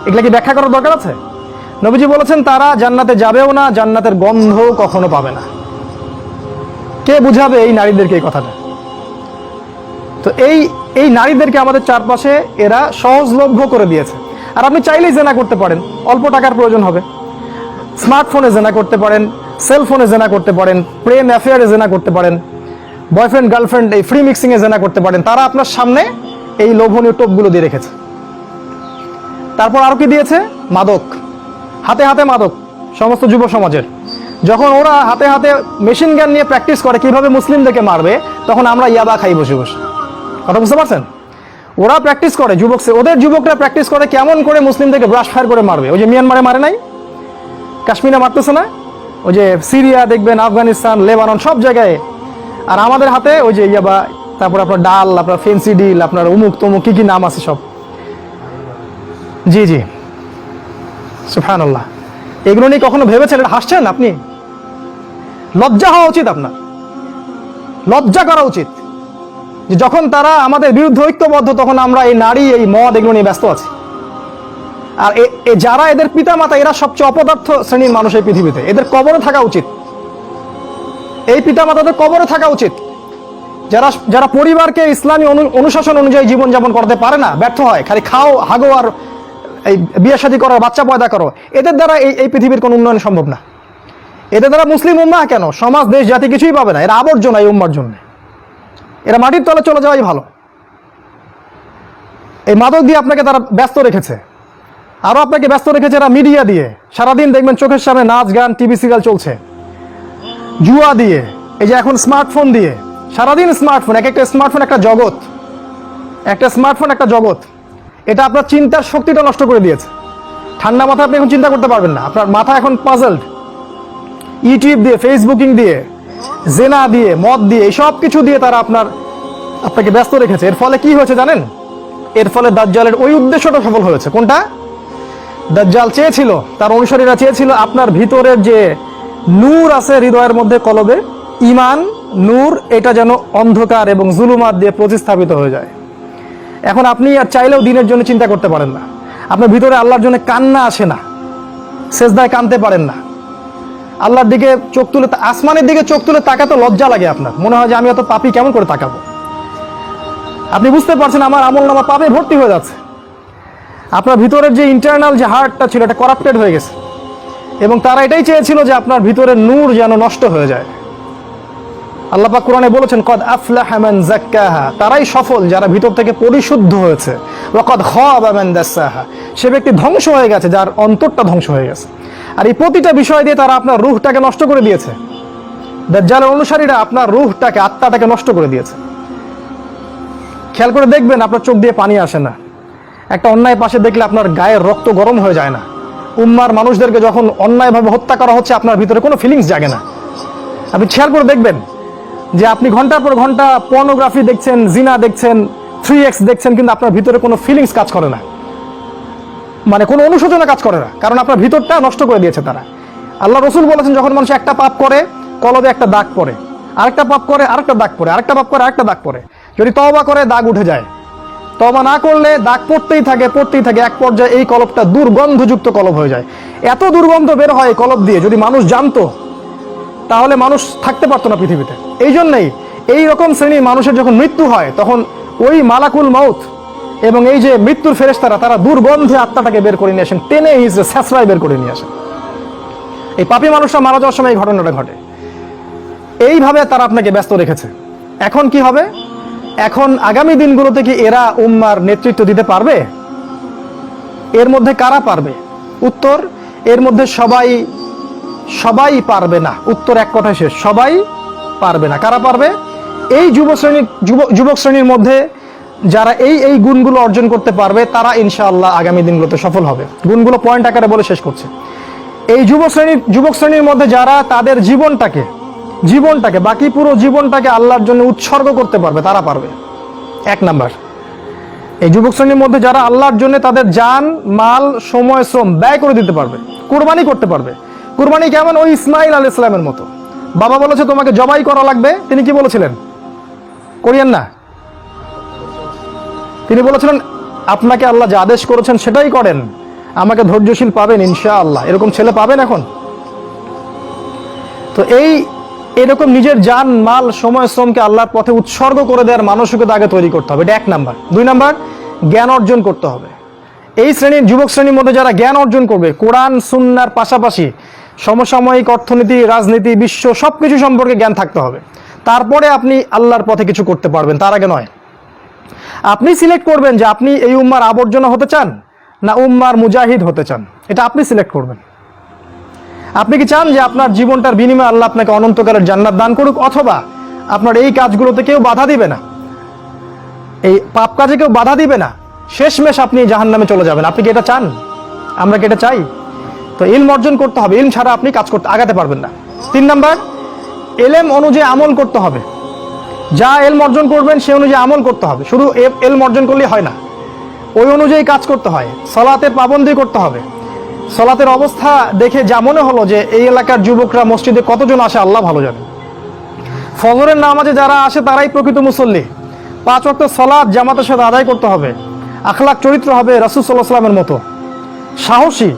এগুলা কি ব্যাখ্যা করার দরকার আছে? নবীজি বলেছেন তারা জান্নাতে যাবেও না, জান্নাতের গন্ধ কখনো পাবে না। কে বুঝাবে এই নারীদেরকে এই কথাটা? তো এই নারীদেরকে আমাদের চারপাশে এরা সহজলভ্য করে দিয়েছে। আর আপনি চাইলেই জেনা করতে পারেন, অল্প টাকার প্রয়োজন হবে। স্মার্টফোনে জেনা করতে পারেন, সেলফোনে জেনা করতে পারেন, প্রেম অ্যাফেয়ারে জেনা করতে পারেন, বয়ফ্রেন্ড গার্লফ্রেন্ড এই ফ্রি মিক্সিংয়ে জেনা করতে পারেন। তারা আপনার সামনে এই লোভনীয় টোপগুলো দিয়ে রেখেছে। তারপর আরো কি দিয়েছে? মাদক, হাতে হাতে মাদক সমস্ত যুব সমাজের। যখন ওরা হাতে হাতে মেশিন গান নিয়ে প্র্যাকটিস করে কিভাবে মুসলিমদেরকে মারবে, তখন আমরা ইয়াবা খাই বসে বসে। কথা বুঝতে পারছেন? ওরা প্র্যাকটিস করে, ওদের যুবকরা প্র্যাকটিস করে কেমন করে মুসলিমদেরকে ব্রাশ ফায়ার করে মারবে। ওই যে মিয়ানমারে মারে নাই, কাশ্মীরে মারতেছে না, ওই যে সিরিয়া দেখবেন, আফগানিস্তান, লেবানন, সব জায়গায়। আর আমাদের হাতে ওই যে ইয়াবা, তারপর আপনার ডাল, আপনার ফেন্সি ডিল, আপনার উমুক তমুক কি কি নাম আছে সব। জি জি, সুবহানাল্লাহ। এগুলো নিয়ে কখনো ভেবেছেন? এটা হাসছেন আপনি? লজ্জা হওয়া উচিত, আপনার লজ্জা করা উচিত যে যখন তারা আমাদের বিরুদ্ধে ঐক্যবদ্ধ, তখন আমরা এই নারী, এই মদ, এগুলো নিয়ে ব্যস্ত আছি। আর যারা এদের পিতামাতা, এরা সবচেয়ে অপদার্থ শ্রেণীর মানুষ এই পৃথিবীতে। এদের কবরে থাকা উচিত, এই পিতামাতাদের কবরে থাকা উচিত। যারা পরিবারকে ইসলামী অনুশাসন অনুযায়ী জীবনযাপন করতে পারে না, ব্যর্থ হয়, খালি খাও, হাগো আর এই বিয়ে শাদী করো, বাচ্চা পয়দা করো, এদের দ্বারা এই পৃথিবীর কোনো উন্নয়ন সম্ভব না। এদের দ্বারা মুসলিম উম্মাহ কেন, সমাজ, দেশ, জাতি কিছুই পাবে না। এরা আবর্জনা এই উম্মার জন্য। এরা মাটির তলে চলে যাওয়াই ভালো। এই মাদক দিয়ে আপনাকে তারা ব্যস্ত রেখেছে। আরো আপনাকে ব্যস্ত রেখেছে এরা মিডিয়া দিয়ে। সারাদিন দেখবেন চোখের সামনে নাচ গান, টিভি সিরিয়াল চলছে। জুয়া দিয়ে, এই যে এখন স্মার্টফোন দিয়ে, সারাদিন স্মার্টফোন, এক একটা স্মার্টফোন একটা জগৎ, একটা স্মার্টফোন একটা জগৎ। এটা আপনার চিন্তার শক্তিটা নষ্ট করে দিয়েছে। ঠান্ডা মাথায় আপনি এখন চিন্তা করতে পারবেন না, আপনার মাথা এখন পাজলড। ইউটিউব দিয়ে, ফেসবুকিং দিয়ে, জেনা দিয়ে, মদ দিয়ে, এই সব কিছু দিয়ে তারা আপনাকে ব্যস্ত রেখেছে। এর ফলে কি হয়েছে জানেন? এর ফলে দাজ্জালের ওই উদ্দেশ্যটা সফল হয়েছে। কোনটা? দাজ্জাল চেয়েছিল, তার অনুসারীরা চেয়েছিল আপনার ভিতরের যে নূর আছে হৃদয়ের মধ্যে, কলবে ঈমান নূর, এটা যেন অন্ধকার এবং জুলুমাত দিয়ে প্রতিস্থাপিত হয়ে যায়। এখন আপনি আর চাইলেও দিনের জন্য চিন্তা করতে পারেন না। আপনার ভিতরে আল্লাহর জন্য কান্না আসে না, সেজদায় কাঁদতে পারেন না, আল্লাহর দিকে চোখ তুলে, আসমানের দিকে চোখ তুলে তাকাতে লজ্জা লাগে। আপনার মনে হয় যে আমি এত পাপী, কেমন করে তাকাবো? আপনি বুঝতে পারছেন আমার আমল নামা পাপে ভর্তি হয়ে যাচ্ছে। আপনার ভিতরের যে ইন্টারনাল যে হার্টটা ছিল, এটা করাপ্টেড হয়ে গেছে। এবং তারা এটাই চেয়েছিল যে আপনার ভিতরের নূর যেন নষ্ট হয়ে যায়। আল্লাহ পাক কোরআনে বলেছেন কদ আফলাহা মান যাক্কাহা, তারাই সফল যারা ভিতর থেকে পরিশুদ্ধ হয়েছে। ওয়া কদ খাবা মান দাসসাহা, সে ব্যক্তি ধ্বংস হয়ে গেছে যার অন্তরটা ধ্বংস হয়ে গেছে। আর এই প্রতিটা বিষয় দিয়ে তারা আপনার রূহটাকে নষ্ট করে দিয়েছে। দাজ্জালের অনুসারীরা আপনার রূহটাকে, আত্মাটাকে নষ্ট করে দিয়েছে। খেয়াল করে দেখবেন আপনার চোখ দিয়ে পানি আসে না, একটা অন্যায় পাশে দেখলে আপনার গায়ের রক্ত গরম হয়ে যায় না। উম্মার মানুষদেরকে যখন অন্যায়ভাবে হত্যা করা হচ্ছে, আপনার ভিতরে কোনো ফিলিংস জাগে না। আপনি খেয়াল করে দেখবেন যে আপনি ঘন্টার পর ঘন্টা পর্নোগ্রাফি দেখছেন, জিনা দেখছেন, 3x দেখছেন, কিন্তু আপনার ভিতরে কোনো ফিলিংস কাজ করে না, মানে কোনো অনুশোচনা কাজ করে না, কারণ আপনার ভিতরটা নষ্ট করে দিয়েছে তারা। আল্লাহ রসুল বলেছেন যখন মানুষ একটা পাপ করে, কলবে একটা দাগ পড়ে, আরেকটা পাপ করে আরেকটা দাগ পড়ে, আরেকটা পাপ করে আরেকটা দাগ পড়ে। যদি তওবা করে দাগ উঠে যায়, তওবা না করলে দাগ পড়তেই থাকে, পড়তেই থাকে। এক পর্যায়ে এই কলবটা দুর্গন্ধযুক্ত কলব হয়ে যায়। এত দুর্গন্ধ বের হয় এই কলব দিয়ে, যদি মানুষ জানতো তাহলে মানুষ থাকতে পারতো না পৃথিবীতে। এই জন্যই এই রকম শ্রেণীর মানুষের যখন মৃত্যু হয়, তখন ওই মালাকুল মাউত এবং এই যে মৃত্যুর ফেরেশতারা, তারা দুর্গন্ধে আত্মাটাকে বের করে নিয়ে আসেন, টেনে হিসেবে স্যাঁচড়ায় বের করে নিয়ে আসেন। এই পাপী মানুষরা মারা যাওয়ার সময় এই ঘটনাটা ঘটে। এইভাবে তারা আপনাকে ব্যস্ত রেখেছে। এখন কি হবে? এখন আগামী দিনগুলোতে কি এরা উম্মার নেতৃত্ব দিতে পারবে? এর মধ্যে কারা পারবে? উত্তর, এর মধ্যে সবাই পারবে না। উত্তর এক কথায় শেষ, সবাই পারবে না। কারা পারবে? এই যুবক শ্রেণীর মধ্যে যারা এই গুণগুলো অর্জন করতে পারবে তারা ইনশাআল্লাহ আগামী দিনগুলোতে সফল হবে। গুণগুলো পয়েন্ট আকারে বলে শেষ করছে। এই যুবক শ্রেণীর মধ্যে যারা তাদের জীবনটাকে বাকি পুরো জীবনটাকে আল্লাহর জন্য উৎসর্গ করতে পারবে তারা পারবে। 1 নাম্বার, এই যুবক শ্রেণীর মধ্যে যারা আল্লাহর জন্য তাদের জান, মাল, সময়, শ্রম ব্যয় করে দিতে পারবে, কুরবানি করতে পারবে। কুরবানি কেমন? ওই ইসমাইল আলাইহিস সালামের মতো। বাবা বলেছে তোমাকে জবাই করা লাগবে, তিনি কি বলেছিলেন? করিয়েন না। তিনি বলেছিলেন আপনাকে আল্লাহ যে আদেশ করেছেন সেটাই করেন, আমাকে ধৈর্যশীল পাবেন ইনশাআল্লাহ। এরকম ছেলে পাবেন এখন? তো এরকম নিজের জান, মাল, সময়, শ্রমকে আল্লাহর পথে উৎসর্গ করে দেওয়ার মানসিকতা আগে তৈরি করতে হবে। এটা 1 নাম্বার। 2 নাম্বার, জ্ঞান অর্জন করতে হবে। এই যুবক শ্রেণীর মধ্যে যারা জ্ঞান অর্জন করবে, কোরআন সুন্নাহর পাশাপাশি সমসাময়িক অর্থনীতি, রাজনীতি, বিশ্ব সবকিছু সম্পর্কে জ্ঞান থাকতে হবে। তারপরে আপনি আল্লাহর পথে কিছু করতে পারবেন, তার আগে নয়। আপনি সিলেক্ট করবেন যে আপনি এই উম্মার আবর্জনা হতে চান না উম্মার মুজাহিদ হতে চান, এটা আপনি সিলেক্ট করবেন। আপনি কি চান যে আপনার জীবনটার বিনিময়ে আল্লাহ আপনাকে অনন্তকালের জান্নাত দান করুক, অথবা আপনার এই কাজগুলোতে কেউ বাধা দিবে না, এই পাপ কাজে কেউ বাধা দিবে না, শেষমেশ আপনি জাহান্নামে চলে যাবেন? আপনি কি এটা চান? আমরা কি এটা চাই? তো ইলম অর্জন করতে হবে, ইলম ছাড়া আপনি কাজ করতে আগাতে পারবেন না। 3 নাম্বার, এলেম অনুযায়ী আমল করতে হবে। যা এলম অর্জন করবেন সে অনুযায়ী আমল করতে হবে। শুধু এলম অর্জন করলেই হয় না, ওই অনুযায়ী কাজ করতে হয়। সালাতের পাবন্দি করতে হবে। সালাতের অবস্থা দেখে যা মনে হলো যে এই এলাকার যুবকরা মসজিদে কতজন আসে আল্লাহ ভালো জানে। ফজরের নামাজে যারা আসে তারাই প্রকৃত মুসল্লি। 5 ওয়াক্ত সালাত জামাতের সাথে আদায় করতে হবে। আখলাক চরিত্র হবে রাসূল সাল্লাল্লাহু আলাইহি ওয়াসাল্লামের মতো। সাহসী,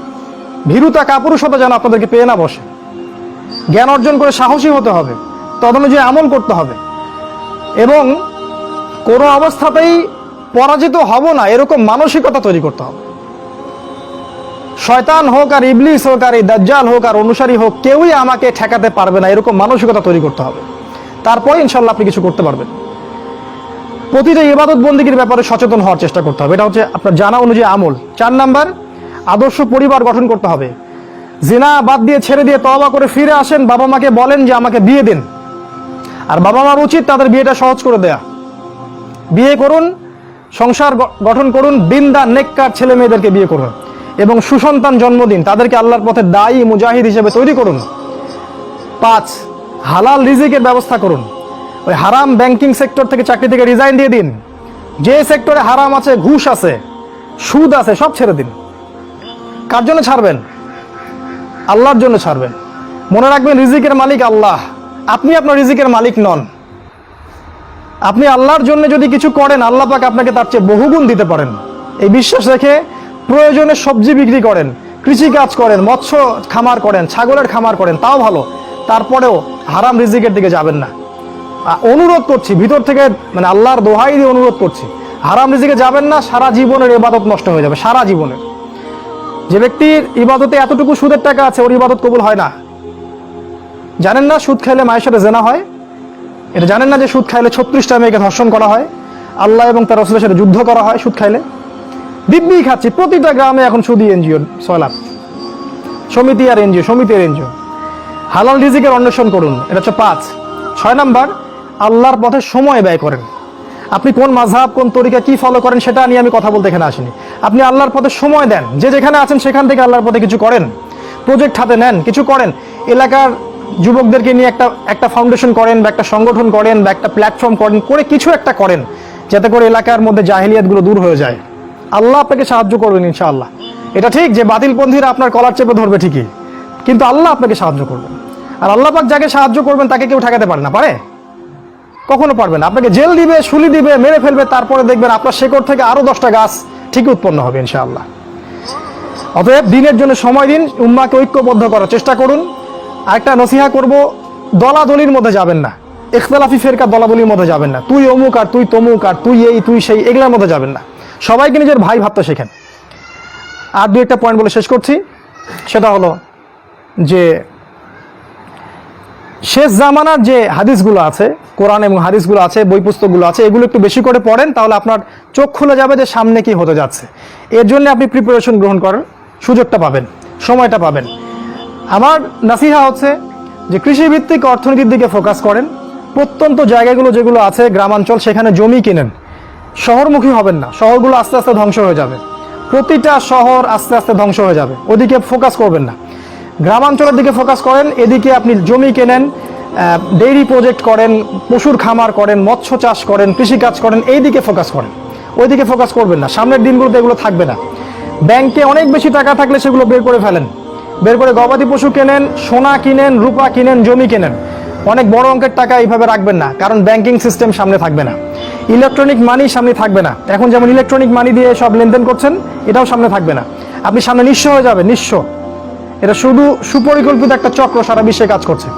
ভীরুতা, কাপুরুষতা যেন আপনাদেরকে পেয়ে না বসে। জ্ঞান অর্জন করে সাহসী হতে হবে, তদনুযায়ী আমল করতে হবে, এবং কোনো অবস্থাতেই পরাজিত হব না এরকম মানসিকতা তৈরি করতে হবে। শয়তান হোক আর ইবলিস হোক আর এই দাজ্জাল হোক আর অনুসারী হোক, কেউই আমাকে ঠেকাতে পারবে না এরকম মানসিকতা তৈরি করতে হবে। তারপরে ইনশাল্লাহ আপনি কিছু করতে পারবেন। প্রতিটা ইবাদত বন্দেগীর ব্যাপারে সচেতন হওয়ার চেষ্টা করতে হবে, এটা হচ্ছে আপনার জানা অনুযায়ী আমল। 4 নাম্বার, আদর্শ পরিবার গঠন করতে হবে। জিনা বাদ দিয়ে ছেড়ে দিয়ে তওবা করে ফিরে আসেন, বাবা মাকে বলেন যে আমাকে বিয়ে দিন। আর বাবা মার উচিত তাদের বিয়েটা সহজ করে দেয়া। বিয়ে করুন, সংসার গঠন করুন, দিনদার নেককার ছেলে মেয়েদেরকে বিয়ে করুন এবং সুসন্তান জন্ম দিন, তাদেরকে আল্লাহর পথে দায়ী মুজাহিদ হিসেবে তৈরি করুন। 5, হালাল রিজিকের ব্যবস্থা করুন। ওই হারাম ব্যাংকিং সেক্টর থেকে, চাকরি থেকে রিজাইন দিয়ে দিন। যে সেক্টরে হারাম আছে, ঘুষ আছে, সুদ আছে, সব ছেড়ে দিন। কার জন্য ছাড়বেন? আল্লাহর জন্য ছাড়বেন। মনে রাখবেন রিজিকের মালিক আল্লাহ, আপনি আপনার রিজিকের মালিক নন। আপনি আল্লাহর জন্য যদি কিছু করেন, আল্লাহ পাক আপনাকে তার চেয়ে বহুগুণ দিতে পারেন। এই বিশ্বাস রেখে প্রয়োজনে সবজি বিক্রি করেন, কৃষি কাজ করেন, মৎস্য খামার করেন, ছাগলের খামার করেন, তাও ভালো। তারপরেও হারাম রিজিকের দিকে যাবেন না। অনুরোধ করছি ভিতর থেকে, মানে আল্লাহর দোহাই দিয়ে অনুরোধ করছি, হারাম রিজিকে যাবেন না। সারা জীবনের ইবাদত নষ্ট হয়ে যাবে, সারা জীবনের। যে ব্যক্তির ইবাদতে এতটুকু সুদের টাকা আছে, ওর ইবাদত কবুল হয় না। জানেন না সুদ খাইলে মায়ের সাথে জেনা হয়? এটা জানেন না যে সুদ খাইলে 36টা মেয়েকে ধর্ষণ করা হয়, আল্লাহ এবং তার রাসূলের সাথে যুদ্ধ করা হয় সুদ খাইলে? দিব্যি খাচ্ছি, প্রতিটা গ্রামে এখন সুদী এনজিও 6 লাখ, সমিতি আর এনজিও। হালাল রিজিকের অন্বেষণ করুন, এটা হচ্ছে 5। 6 নাম্বার, আল্লাহর পথে সময় ব্যয় করেন। আপনি কোন মাযহাব, কোন তরিকা, কি ফলো করেন সেটা নিয়ে আমি কথা বলতে এখানে আসিনি। আপনি আল্লাহর পথে সময় দেন, যে যেখানে আছেন সেখান থেকে আল্লাহর পথে কিছু করেন, প্রজেক্ট হাতে নেন, কিছু করেন। এলাকার যুবকদেরকে নিয়ে একটা ফাউন্ডেশন করেন, বা একটা সংগঠন করেন, বা একটা প্ল্যাটফর্ম করেন, করে কিছু একটা করেন, যাতে করে এলাকার মধ্যে জাহেলিয়াতগুলো দূর হয়ে যায়। আল্লাহ আপনাকে সাহায্য করবেন ইনশাআল্লাহ। এটা ঠিক যে বাতিলপন্থীরা আপনার কলার চেপে ধরবে ঠিকই, কিন্তু আল্লাহ আপনাকে সাহায্য করবেন। আর আল্লাহ পাক যাকে সাহায্য করবেন তাকে কেউ ঠেকাতে পারে না, পারে? কখনো পারবে না। আপনাকে জেল দিবে, শুলি দিবে, মেরে ফেলবে, তারপরে দেখবেন আপনার শেকড় থেকে আরো 10টা গাছ ঠিকই উৎপন্ন হবে ইনশাআল্লাহ। অতএব দিনের জন্য সময় দিন, উম্মাহকে ঐক্যবদ্ধ করার চেষ্টা করুন। আরেকটা নসিহা করব, দলাদলির মধ্যে যাবেন না, ইখতিলাফি ফিরকা দলাদলির মধ্যে যাবেন না। তুই অমুক আর তুই তমুক আর তুই এই তুই সেই, এগুলোর মধ্যে যাবেন না। সবাইকে নিজের ভাই ভাবতে শেখেন। আর 2-1টা পয়েন্ট বলে শেষ করছি, সেটা হলো যে শেষ জামানার যে হাদিসগুলো আছে, কোরআন এবং হাদিসগুলো আছে, বই পুস্তকগুলো আছে, এগুলো একটু বেশি করে পড়েন, তাহলে আপনার চোখ খুলে যাবে যে সামনে কি হতে যাচ্ছে। এর জন্য আপনি প্রিপারেশন গ্রহণ করার সুযোগটা পাবেন, সময়টা পাবেন। আমার নাসিহা হচ্ছে যে কৃষিভিত্তিক অর্থনীতির দিকে ফোকাস করেন। প্রত্যন্ত জায়গাগুলো যেগুলো আছে গ্রামাঞ্চল, সেখানে জমি কিনেন, শহরমুখী হবেন না, শহরগুলো আস্তে আস্তে ধ্বংস হয়ে যাবে, প্রতিটা শহর আস্তে আস্তে ধ্বংস হয়ে যাবে, ওদিকে ফোকাস করবেন না, গ্রামাঞ্চলের দিকে ফোকাস করেন। এদিকে আপনি জমি কেনেন, ডেইরি প্রজেক্ট করেন, পশুর খামার করেন, মৎস্য চাষ করেন, কৃষিকাজ করেন, এই দিকে ফোকাস করেন, ওইদিকে ফোকাস করবেন না। সামনের দিনগুলোতে এগুলো থাকবে না। ব্যাংকে অনেক বেশি টাকা থাকলে সেগুলো বের করে ফেলেন, বের করে গবাদি পশু কেনেন, সোনা কিনেন, রূপা কিনেন, জমি কেনেন। অনেক বড় অঙ্কের টাকা এইভাবে রাখবেন না, কারণ ব্যাংকিং সিস্টেম সামনে থাকবে না, ইলেকট্রনিক মানি সামনে থাকবে না। এখন যেমন ইলেকট্রনিক মানি দিয়ে সব লেনদেন করছেন, এটাও সামনে থাকবে না। আপনি সামনে নিঃস্ব হয়ে যাবে, নিঃস্ব। এটা শুধু সুপরিকল্পিত একটা চক্র সারা বিশ্বে কাজ করছে।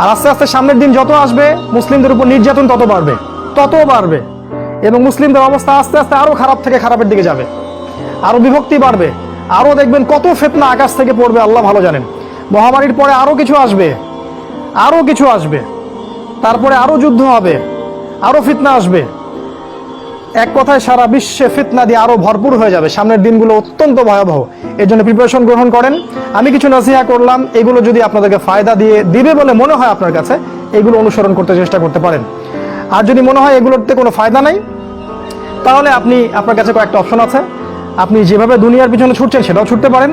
আর আস্তে আস্তে সামনের দিন যত আসবে, মুসলিমদের উপর নির্যাতন তত বাড়বে, তত বাড়বে, এবং মুসলিমদের অবস্থা আস্তে আস্তে আরো খারাপ থেকে খারাপের দিকে যাবে, আরো বিভক্তি বাড়বে, আরো দেখবেন কত ফিতনা আকাশ থেকে পড়বে আল্লাহ ভালো জানেন। মহামারীর পরে আরো কিছু আসবে, আরো কিছু আসবে, তারপরে আরো যুদ্ধ হবে, আরো ফিতনা আসবে। এক কথায় সারা বিশ্বে ফিতনা দিয়ে আরো ভরপুর হয়ে যাবে। সামনের দিনগুলো অত্যন্ত ভয়াবহ, এর জন্য প্রিপারেশন গ্রহণ করেন। আমি কিছু নসিহা করলাম, এগুলো যদি আপনাদেরকে ফায়দা দিবে বলে মনে হয় আপনার কাছে, এগুলো অনুসরণ করতে চেষ্টা করতে পারেন। আর যদি মনে হয় এগুলোতে কোনো ফায়দা নাই, তাহলে আপনার কাছে কয়েকটা অপশন আছে। আপনি যেভাবে দুনিয়ার পিছনে ছুটছেন সেটাও ছুটতে পারেন,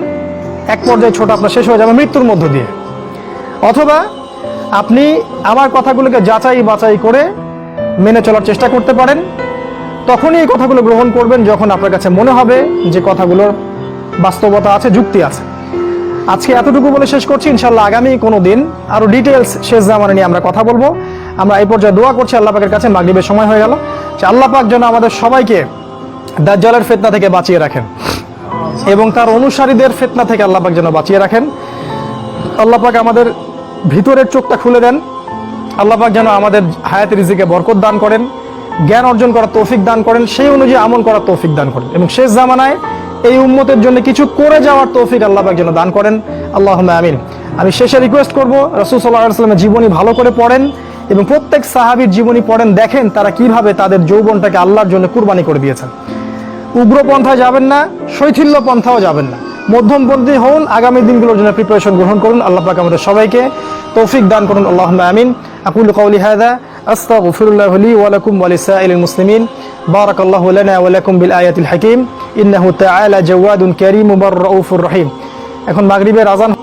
এক পর্যায়ে ছোট আপনার শেষ হয়ে যাবে মৃত্যুর মধ্য দিয়ে। অথবা আপনি আমার কথাগুলোকে যাচাই বাছাই করে মেনে চলার চেষ্টা করতে পারেন। তখনই এই কথাগুলো গ্রহণ করবেন যখন আপনার কাছে মনে হবে যে কথাগুলোর বাস্তবতা আছে, যুক্তি আছে। আজকে এতটুকু বলে শেষ করছি। ইনশাল্লাহ আগামী কোনো দিন আরো ডিটেলস শেষ জামানা নিয়ে আমরা কথা বলবো। আমরা এই পর্যায়ে দোয়া করছি আল্লাহ পাকের কাছে, মাগরিবের সময় হয়ে গেল, যে আল্লাহ পাক যেন আমাদের সবাইকে দাজ্জালের ফিতনা থেকে বাঁচিয়ে রাখেন এবং তার অনুসারীদের ফিতনা থেকে আল্লাহ পাক যেন বাঁচিয়ে রাখেন। আল্লাহ পাক আমাদের ভিতরের চোখটা খুলে দেন। আল্লাহ পাক যেন আমাদের হায়াতের রিজিকে বরকত দান করেন, জ্ঞান অর্জন করার তৌফিক দান করেন, সেই অনুযায়ী আমল করার তৌফিক দান করেন, এবং শেষ জামানায় এই উম্মতের জন্য কিছু করে যাওয়ার তৌফিক আল্লাহ পাক যেন দান করেন। আল্লাহুম্মা আমিন। আমি শেষে রিকোয়েস্ট করব, রাসূল সাল্লাল্লাহু আলাইহি ওয়াসাল্লামের জীবনী ভালো করে পড়েন এবং প্রত্যেক সাহাবীর জীবনী পড়েন, দেখেন তারা কিভাবে তাদের যৌবনটাকে আল্লাহর জন্য কুরবানি করে দিয়েছেন। উগ্র পন্থায় যাবেন না, শৈথিল্য পন্থাও যাবেন না, মধ্যমপন্থী হন। আগামী দিনগুলোর জন্য প্রিপারেশন গ্রহণ করুন। আল্লাহ পাক আমাদের সবাইকে তৌফিক দান করুন। আল্লাহুম্মা আমিন। আকুলু কওলি হাযা আস্তাগফিরুল্লাহ লি ওয়া লাকুম ওয়া লিসাইরিল মুসলিমিন। বারাকাল্লাহু লানা ওয়া লাকুম বিল আয়াতিল হাকীম। ইন্নাহু তাআলা জাওয়াদুন কারীমুর রাউফুর রহিম। এখন মাগরিবের আযান